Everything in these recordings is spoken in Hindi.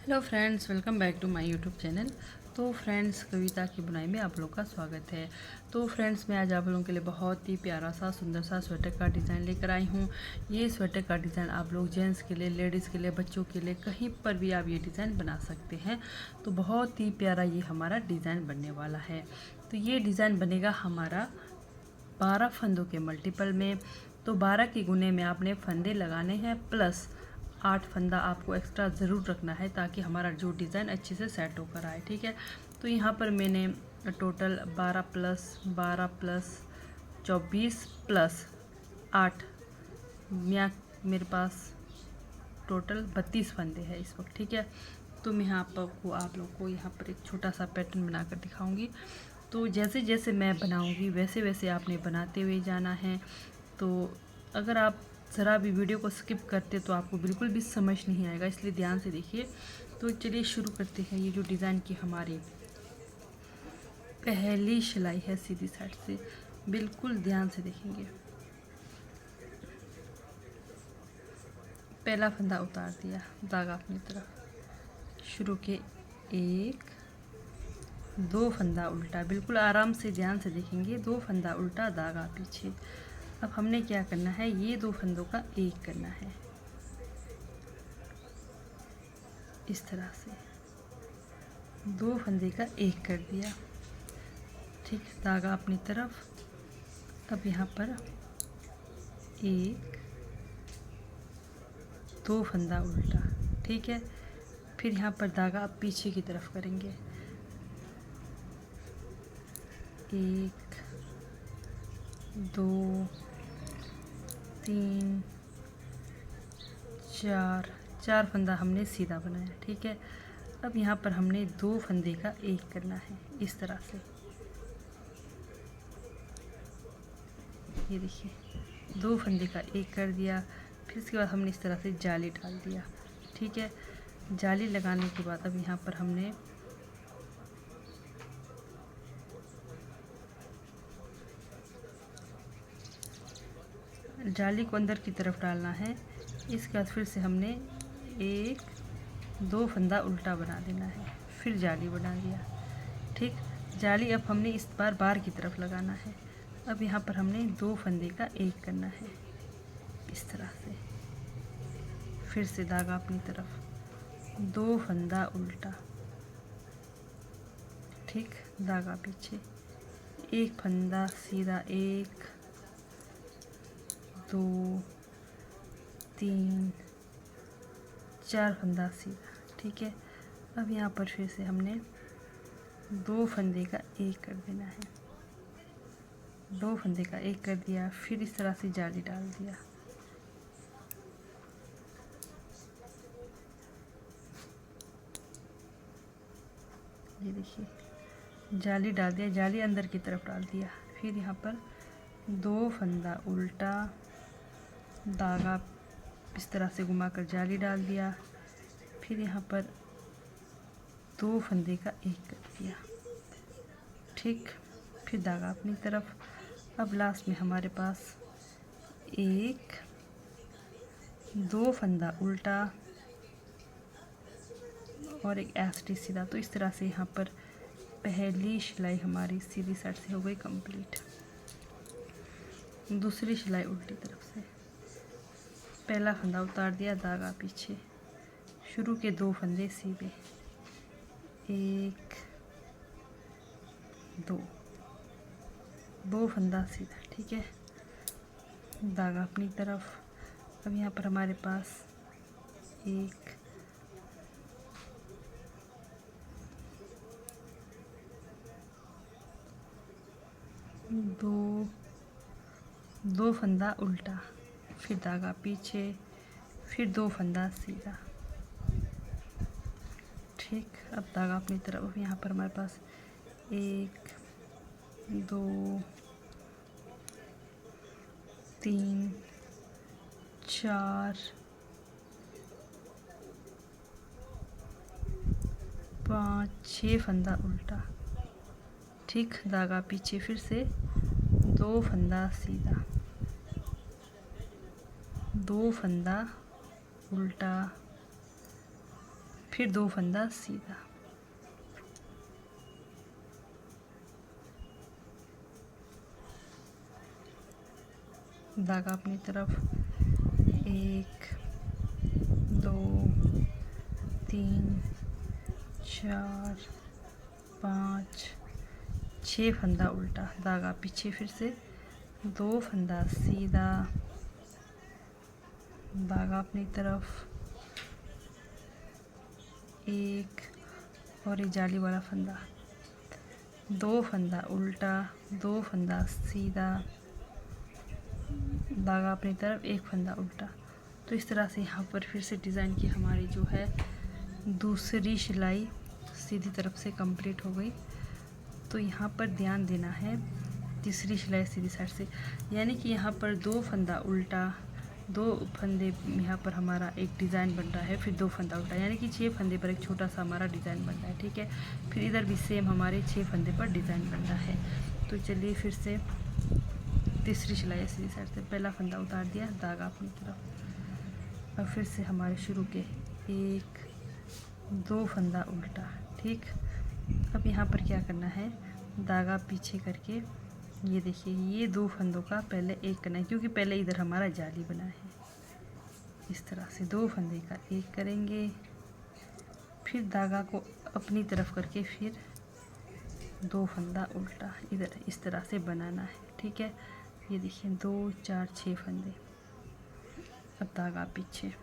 Hello friends, welcome back to my YouTube channel. तो फ्रेंड्स, कविता की बुनाई में आप लोग का स्वागत है। तो फ्रेंड्स, मैं आज आप लोगों के लिए बहुत ही प्यारा सा सुंदर सा स्वेटर का डिज़ाइन लेकर आई हूँ। ये स्वेटर का डिज़ाइन आप लोग जेंट्स के लिए, लेडीज़ के लिए, बच्चों के लिए कहीं पर भी आप ये डिज़ाइन बना सकते हैं। तो बहुत ही प्यारा ये हमारा डिज़ाइन बनने वाला है। तो ये डिज़ाइन बनेगा हमारा 12 फंदों के मल्टीपल में। तो 12 के गुने में आपने फंदे लगाने हैं, प्लस 8 फंदा आपको एक्स्ट्रा ज़रूर रखना है ताकि हमारा जो डिज़ाइन अच्छे से सेट होकर आए। ठीक है, तो यहाँ पर मैंने टोटल 12 प्लस 12 प्लस 24 प्लस 8, यहाँ मेरे पास टोटल 32 फंदे हैं इस वक्त। ठीक है, तो मैं यहाँ आपको आप लोग को यहाँ पर एक छोटा सा पैटर्न बनाकर दिखाऊंगी। तो जैसे जैसे मैं बनाऊंगी वैसे वैसे आपने बनाते हुए जाना है। तो अगर आप ज़रा भी वीडियो को स्किप करते तो आपको बिल्कुल भी समझ नहीं आएगा, इसलिए ध्यान से देखिए। तो चलिए शुरू करते हैं। ये जो डिज़ाइन की हमारी पहली सिलाई है सीधी साइड से, बिल्कुल ध्यान से देखेंगे। पहला फंदा उतार दिया, धागा अपनी तरफ, शुरू के 1 2 फंदा उल्टा, बिल्कुल आराम से ध्यान से देखेंगे। 2 फंदा उल्टा, धागा पीछे। अब हमने क्या करना है, ये 2 फंदों का एक करना है इस तरह से। 2 फंदे का एक कर दिया, ठीक, धागा अपनी तरफ। अब यहाँ पर 1 2 फंदा उल्टा, ठीक है। फिर यहाँ पर धागा अब पीछे की तरफ करेंगे, 1 2 3 4 फंदा हमने सीधा बनाया। ठीक है, अब यहाँ पर हमने 2 फंदे का एक करना है इस तरह से। ये देखिए, 2 फंदे का एक कर दिया। फिर इसके बाद हमने इस तरह से जाली डाल दिया। ठीक है, जाली लगाने के बाद अब यहाँ पर हमने जाली को अंदर की तरफ डालना है। इसके बाद फिर से हमने 1 2 फंदा उल्टा बना देना है, फिर जाली बना दिया। ठीक, जाली अब हमने इस बार बाहर की तरफ लगाना है। अब यहाँ पर हमने 2 फंदे का एक करना है इस तरह से। फिर से धागा अपनी तरफ, 2 फंदा उल्टा, ठीक, धागा पीछे, 1 फंदा सीधा, 1 2 3 4 फंदा सीधा। ठीक है, अब यहाँ पर फिर से हमने 2 फंदे का एक कर देना है, 2 फंदे का एक कर दिया। फिर इस तरह से जाली डाल दिया, ये देखिए, जाली डाल दिया, जाली अंदर की तरफ डाल दिया। फिर यहाँ पर 2 फंदा उल्टा, धागा इस तरह से घुमाकर जाली डाल दिया। फिर यहाँ पर 2 फंदे का एक कर दिया, ठीक, फिर धागा अपनी तरफ। अब लास्ट में हमारे पास 1 2 फंदा उल्टा और एक एस्टी सीधा। तो इस तरह से यहाँ पर पहली सिलाई हमारी सीधी साइड से हो गई कंप्लीट। दूसरी सिलाई उल्टी तरफ से, पहला फंदा उतार दिया, धागा पीछे, शुरू के 2 फंदे सीधे, 1 2 फंदा सीधा। ठीक है, धागा अपनी तरफ। अब यहाँ पर हमारे पास 1 2 फंदा उल्टा, फिर धागा पीछे, फिर 2 फंदा सीधा। ठीक, अब धागा अपनी तरफ। यहाँ पर हमारे पास 1 2 3 4 5 6 फंदा उल्टा, ठीक, धागा पीछे, फिर से 2 फंदा सीधा, 2 फंदा उल्टा, फिर 2 फंदा सीधा, धागा अपनी तरफ 1 2 3 4 5 6 फंदा उल्टा, धागा पीछे, फिर से 2 फंदा सीधा, धागा अपनी तरफ 1 और ये जाली वाला फंदा, 2 फंदा उल्टा, 2 फंदा सीधा, धागा अपनी तरफ 1 फंदा उल्टा। तो इस तरह से यहाँ पर फिर से डिज़ाइन की हमारी जो है दूसरी सिलाई सीधी तरफ से कंप्लीट हो गई। तो यहाँ पर ध्यान देना है तीसरी सिलाई सीधी साइड से, यानी कि यहाँ पर 2 फंदा उल्टा, 2 फंदे यहाँ पर हमारा एक डिज़ाइन बन रहा है, फिर 2 फंदा उल्टा, यानी कि 6 फंदे पर एक छोटा सा हमारा डिज़ाइन बन रहा है। ठीक है, फिर इधर भी सेम हमारे 6 फंदे पर डिज़ाइन बन रहा है। तो चलिए फिर से तीसरी सिलाई सीधी साइड से, पहला फंदा उतार दिया, धागा अपनी तरफ, और फिर से हमारे शुरू के 1 2 फंदा उल्टा। ठीक, अब यहाँ पर क्या करना है, धागा पीछे करके ये देखिए ये 2 फंदों का पहले एक करना है, क्योंकि पहले इधर हमारा जाली बना है। इस तरह से 2 फंदे का एक करेंगे, फिर धागा को अपनी तरफ करके फिर 2 फंदा उल्टा, इधर इस तरह से बनाना है। ठीक है, ये देखिए 2 4 6 फंदे, अब धागा पीछे।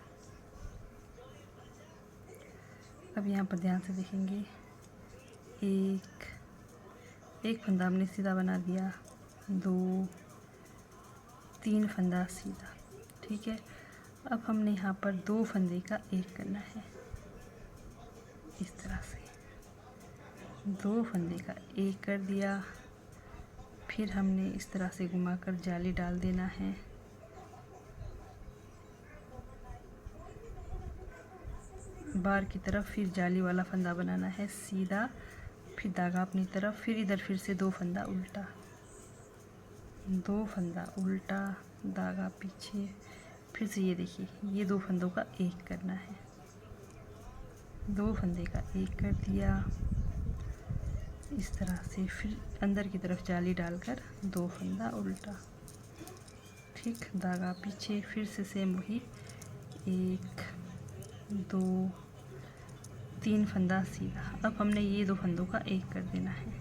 अब यहाँ पर ध्यान से देखेंगे, एक फंदा हमने सीधा बना दिया, 2 3 फंदा सीधा। ठीक है, अब हमने यहाँ पर 2 फंदे का एक करना है, इस तरह से 2 फंदे का एक कर दिया, फिर हमने इस तरह से घुमाकर जाली डाल देना है। बाहर की तरफ फिर जाली वाला फंदा बनाना है सीधा, फिर धागा अपनी तरफ, फिर इधर फिर से 2 फंदा उल्टा, 2 फंदा उल्टा, धागा पीछे, फिर से ये देखिए ये 2 फंदों का एक करना है, 2 फंदे का एक कर दिया इस तरह से, फिर अंदर की तरफ जाली डालकर 2 फंदा उल्टा। ठीक, धागा पीछे, फिर से सेम वही 1 2 3 फंदा सीधा। अब हमने ये 2 फंदों का एक कर देना है,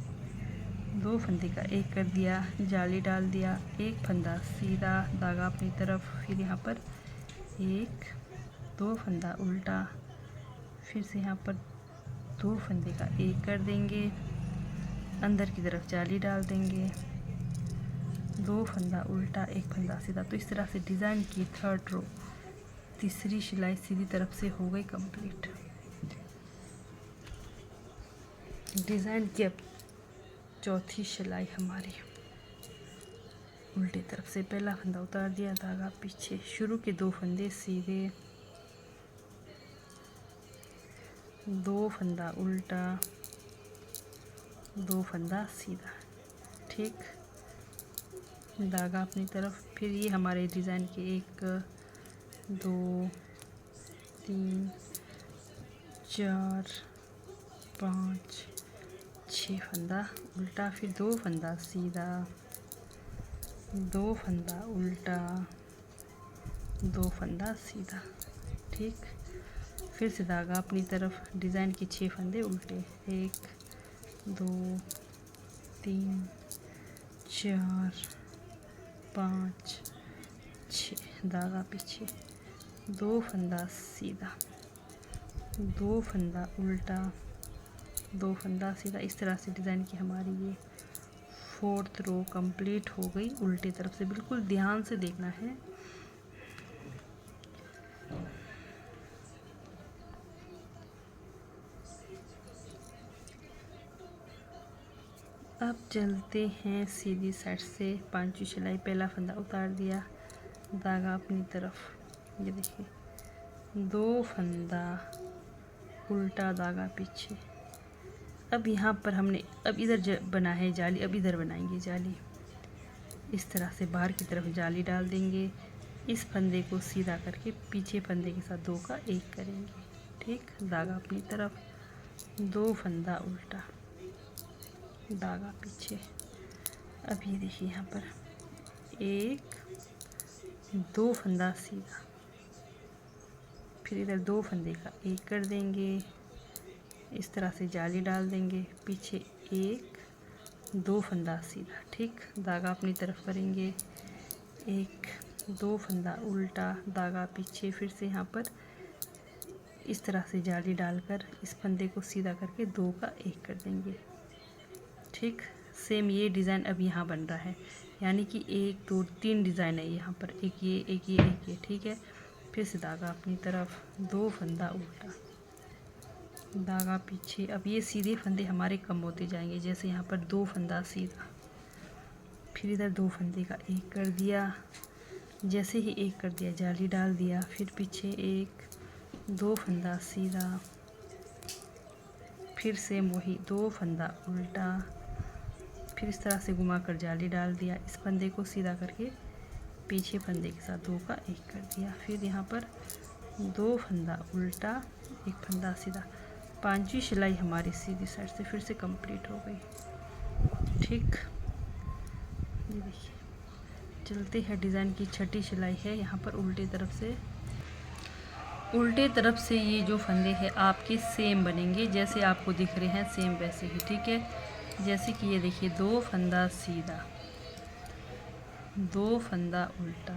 2 फंदे का एक कर दिया, जाली डाल दिया, 1 फंदा सीधा, धागा अपनी तरफ, फिर यहाँ पर 1 2 फंदा उल्टा, फिर से यहाँ पर 2 फंदे का एक कर देंगे, अंदर की तरफ जाली डाल देंगे, 2 फंदा उल्टा, 1 फंदा सीधा। तो इस तरह से डिज़ाइन की 3rd रो तीसरी सिलाई सीधी तरफ से हो गई कंप्लीट। डिज़ाइन की अब 4थी सिलाई हमारी, उल्टी तरफ से पहला फंदा उतार दिया, धागा पीछे, शुरू के 2 फंदे सीधे, 2 फंदा उल्टा, 2 फंदा सीधा। ठीक, धागा अपनी तरफ, फिर ये हमारे डिज़ाइन के 1 2 3 4 5 6 फंदा उल्टा, फिर 2 फंदा सीधा, 2 फंदा उल्टा, 2 फंदा सीधा। ठीक, फिर से धागा अपनी तरफ, डिज़ाइन की 6 फंदे उल्टे, 1 2 3 4 5 6, धागा पीछे, 2 फंदा सीधा, 2 फंदा उल्टा, 2 फंदा सीधा। इस तरह से डिज़ाइन की हमारी ये 4th रो कंप्लीट हो गई। उल्टी तरफ से बिल्कुल ध्यान से देखना है। अब चलते हैं सीधी साइड से 5वीं सिलाई, पहला फंदा उतार दिया, धागा अपनी तरफ, ये देखिए 2 फंदा उल्टा, धागा पीछे। अब यहाँ पर हमने अब इधर बना है जाली, अब इधर बनाएंगे जाली। इस तरह से बाहर की तरफ जाली डाल देंगे, इस फंदे को सीधा करके पीछे फंदे के साथ 2 का एक करेंगे। ठीक। धागा अपनी तरफ, 2 फंदा उल्टा, धागा पीछे। अब ये देखिए यहाँ पर 1 2 फंदा सीधा, फिर इधर 2 फंदे का 1 कर देंगे, इस तरह से जाली डाल देंगे, पीछे 1 2 फंदा सीधा, ठीक। धागा अपनी तरफ करेंगे, 1 2 फंदा उल्टा, धागा पीछे, फिर से यहाँ पर इस तरह से जाली डालकर इस फंदे को सीधा करके 2 का 1 कर देंगे, ठीक। सेम ये डिज़ाइन अब यहाँ बन रहा है, यानी कि 1 2 3 डिज़ाइन है यहाँ पर, एक ये एक ये एक ये, ठीक है। फिर से धागा अपनी तरफ, 2 फंदा उल्टा, धागा पीछे। अब ये सीधे फंदे हमारे कम होते जाएंगे, जैसे यहाँ पर 2 फंदा सीधा, फिर इधर 2 फंदे का 1 कर दिया, जैसे ही 1 कर दिया जाली डाल दिया, फिर पीछे 1 2 फंदा सीधा, फिर से वही 2 फंदा उल्टा, फिर इस तरह से घुमाकर जाली डाल दिया, इस फंदे को सीधा करके पीछे फंदे के साथ 2 का 1 कर दिया, फिर यहाँ पर 2 फंदा उल्टा, 1 फंदा सीधा। 5वीं सिलाई हमारी सीधी साइड से फिर से कंप्लीट हो गई, ठीक। ये देखिए, चलते हैं डिज़ाइन की 6ठी सिलाई है। यहाँ पर उल्टे तरफ से ये जो फंदे हैं आपके सेम बनेंगे, जैसे आपको दिख रहे हैं सेम वैसे ही, ठीक है। जैसे कि ये देखिए 2 फंदा सीधा, 2 फंदा उल्टा,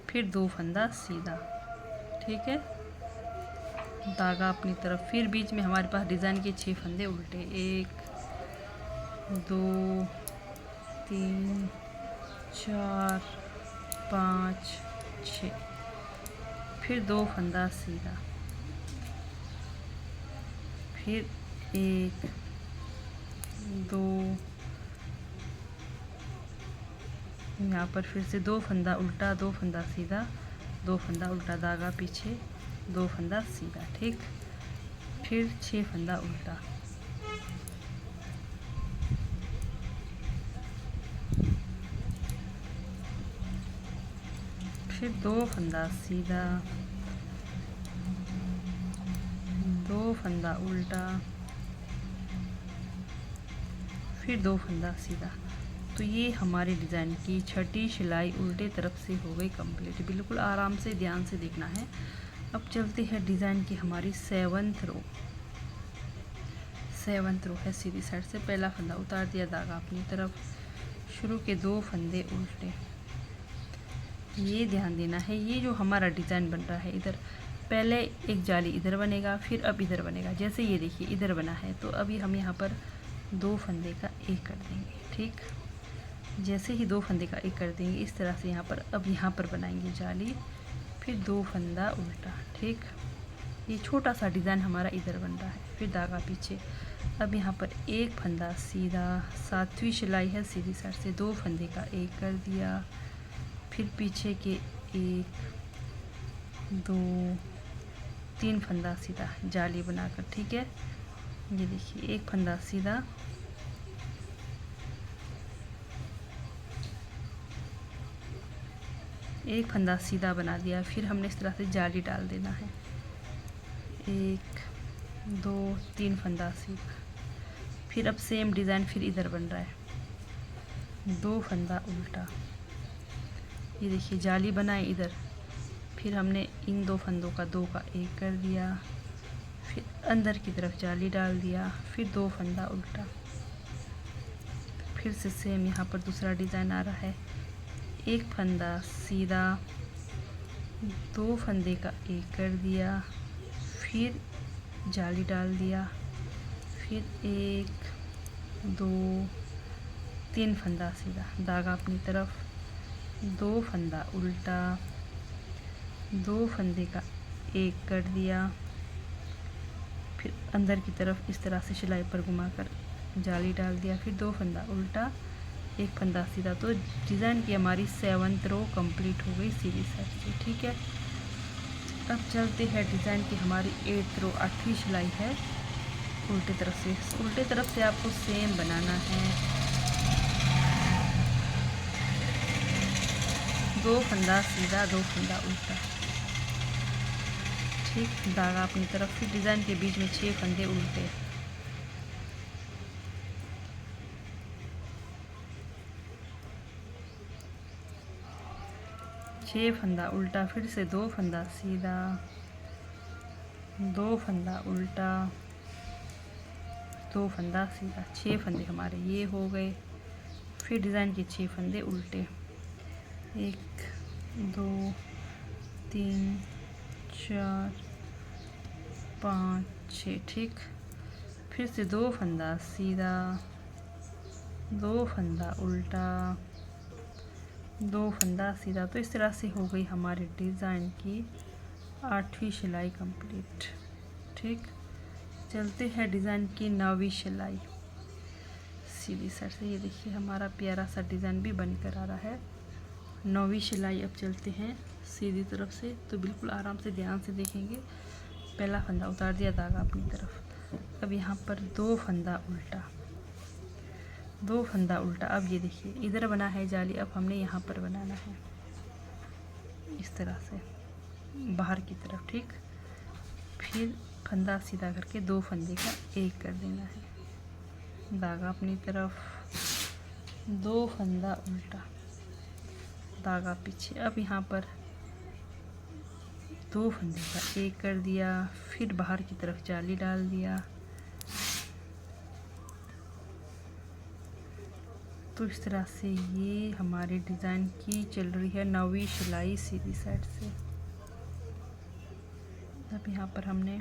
फिर 2 फंदा सीधा, ठीक है। धागा अपनी तरफ, फिर बीच में हमारे पास डिज़ाइन के 6 फंदे उल्टे, 1 2 3 4 5 6, फिर 2 फंदा सीधा, फिर 1 2, यहाँ पर फिर से 2 फंदा उल्टा, 2 फंदा सीधा, 2 फंदा उल्टा, धागा पीछे, 2 फंदा सीधा, ठीक। फिर 6 फंदा उल्टा, फिर 2 फंदा सीधा, 2 फंदा उल्टा, फिर 2 फंदा सीधा। तो ये हमारे डिज़ाइन की 6ठी सिलाई उल्टे तरफ से हो गई कंप्लीट। बिल्कुल आराम से ध्यान से देखना है। अब चलते हैं डिज़ाइन की हमारी 7th रो। 7th रो है सीधी साइड से, पहला फंदा उतार दिया, धागा अपनी तरफ, शुरू के 2 फंदे उल्टे। ये ध्यान देना है, ये जो हमारा डिज़ाइन बन रहा है, इधर पहले एक जाली इधर बनेगा, फिर अब इधर बनेगा। जैसे ये देखिए इधर बना है, तो अभी हम यहाँ पर 2 फंदे का 1 कर देंगे, ठीक। जैसे ही 2 फंदे का 1 कर देंगे, इस तरह से यहाँ पर अब यहाँ पर बनाएंगे जाली, फिर 2 फंदा उल्टा, ठीक। ये छोटा सा डिज़ाइन हमारा इधर बन रहा है, फिर धागा पीछे। अब यहाँ पर 1 फंदा सीधा, 7वीं सिलाई है सीधी साइड से, 2 फंदे का 1 कर दिया, फिर पीछे के 1 2 3 फंदा सीधा, जाली बनाकर, ठीक है। ये देखिए 1 फंदा सीधा, एक फंदा सीधा बना दिया, फिर हमने इस तरह से जाली डाल देना है, 1 2 3 फंदा सीधा। फिर अब सेम डिज़ाइन फिर इधर बन रहा है, 2 फंदा उल्टा, ये देखिए जाली बनाए इधर, फिर हमने इन 2 फंदों का 2 का 1 कर दिया, फिर अंदर की तरफ जाली डाल दिया, फिर 2 फंदा उल्टा, फिर से सेम यहाँ पर दूसरा डिज़ाइन आ रहा है, 1 फंदा सीधा, 2 फंदे का 1 कर दिया, फिर जाली डाल दिया, फिर 1 2 3 फंदा सीधा, धागा अपनी तरफ, 2 फंदा उल्टा, 2 फंदे का 1 कर दिया, फिर अंदर की तरफ इस तरह से सिलाई पर घुमाकर जाली डाल दिया, फिर 2 फंदा उल्टा, 1 फंदा सीधा। तो डिज़ाइन की हमारी 7th रो कंप्लीट हो गई सीधी साइड से, ठीक है। अब चलते हैं डिज़ाइन की हमारी 8th रो, 8वीं सिलाई है उल्टे तरफ से। उल्टे तरफ से आपको सेम बनाना है, 2 फंदा सीधा, 2 फंदा उल्टा, ठीक, धागा अपनी तरफ, फिर डिज़ाइन के बीच में 6 फंदे उल्टे, छः फंदा उल्टा, फिर से 2 फंदा सीधा, 2 फंदा उल्टा, 2 फंदा सीधा, 6 फंदे हमारे ये हो गए। फिर डिज़ाइन के 6 फंदे उल्टे, 1 2 3 4 5 6, ठीक। फिर से 2 फंदा सीधा, 2 फंदा उल्टा, 2 फंदा सीधा। तो इस तरह से हो गई हमारे डिज़ाइन की 8वीं सिलाई कंप्लीट, ठीक। चलते हैं डिज़ाइन की 9वीं सिलाई सीधी साइड से। ये देखिए हमारा प्यारा सा डिज़ाइन भी बनकर आ रहा है। 9वीं सिलाई अब चलते हैं सीधी तरफ से, तो बिल्कुल आराम से ध्यान से देखेंगे। पहला फंदा उतार दिया, धागा अपनी तरफ। अब यहाँ पर 2 फंदा उल्टा, 2 फंदा उल्टा। अब ये देखिए इधर बना है जाली, अब हमने यहाँ पर बनाना है इस तरह से बाहर की तरफ, ठीक। फिर फंदा सीधा करके 2 फंदे का एक कर देना है, धागा अपनी तरफ, 2 फंदा उल्टा, धागा पीछे। अब यहाँ पर 2 फंदे का एक कर दिया, फिर बाहर की तरफ जाली डाल दिया। तो इस तरह से ये हमारे डिज़ाइन की चल रही है 9वीं सिलाई सीधी साइड से। अब यहाँ पर हमने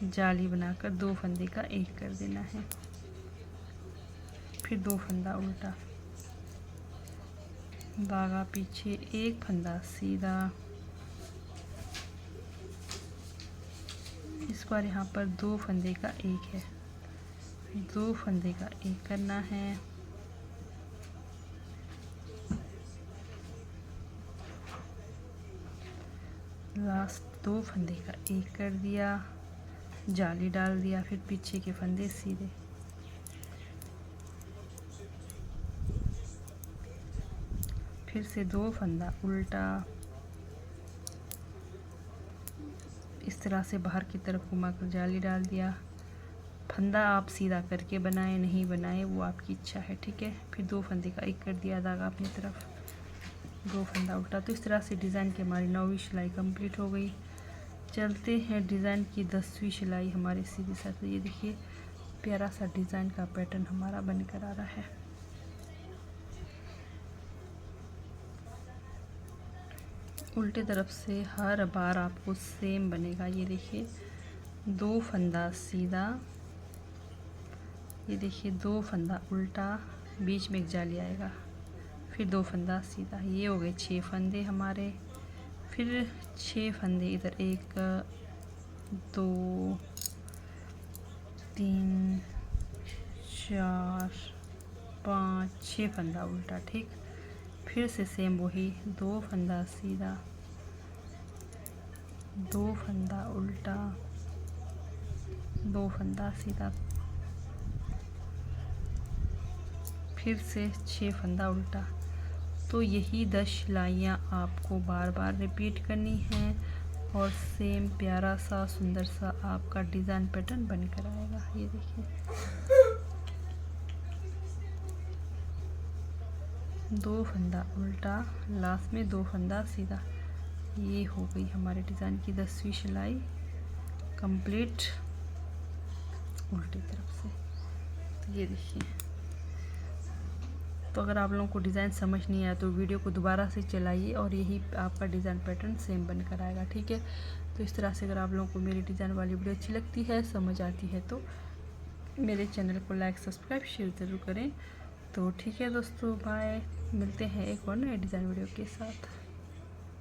जाली बनाकर 2 फंदे का एक कर देना है, फिर 2 फंदा उल्टा, धागा पीछे, 1 फंदा सीधा। इस बार यहाँ पर 2 फंदे का एक है, 2 फंदे का एक करना है, लास्ट 2 फंदे का एक कर दिया, जाली डाल दिया, फिर पीछे के फंदे सीधे, फिर से 2 फंदा उल्टा, इस तरह से बाहर की तरफ घुमाकर जाली डाल दिया। फंदा आप सीधा करके बनाएं, नहीं बनाएं वो आपकी इच्छा है, ठीक है। फिर 2 फंदे का एक कर दिया, धागा अपनी तरफ, 2 फंदा उल्टा। तो इस तरह से डिज़ाइन की हमारी 9वीं सिलाई कंप्लीट हो गई। चलते हैं डिज़ाइन की 10वीं सिलाई हमारी सीधी साइड। ये देखिए प्यारा सा डिज़ाइन का पैटर्न हमारा बनकर आ रहा है। उल्टे तरफ से हर बार आपको सेम बनेगा। ये देखिए 2 फंदा सीधा, ये देखिए 2 फंदा उल्टा, बीच में एक जाली आएगा, फिर 2 फंदा सीधा। ये हो गए 6 फंदे हमारे। फिर 6 फंदे इधर, 1 2 3 4 5 6 फंदा उल्टा, ठीक। फिर से सेम वही 2 फंदा सीधा, 2 फंदा उल्टा, 2 फंदा सीधा, फिर से 6 फंदा उल्टा। तो यही 10 सिलाइयाँ आपको बार बार रिपीट करनी हैं और सेम प्यारा सा सुंदर सा आपका डिज़ाइन पैटर्न बनकर आएगा। ये देखिए 2 फंदा उल्टा, लास्ट में 2 फंदा सीधा। ये हो गई हमारे डिज़ाइन की 10वीं सिलाई कंप्लीट उल्टी तरफ से। तो ये देखिए, तो अगर आप लोगों को डिज़ाइन समझ नहीं आया तो वीडियो को दोबारा से चलाइए और यही आपका डिज़ाइन पैटर्न सेम बनकर आएगा, ठीक है। तो इस तरह से अगर आप लोगों को मेरी डिज़ाइन वाली वीडियो अच्छी लगती है, समझ आती है, तो मेरे चैनल को लाइक सब्सक्राइब शेयर ज़रूर करें। तो ठीक है दोस्तों, बाय, मिलते हैं एक और नए डिज़ाइन वीडियो के साथ।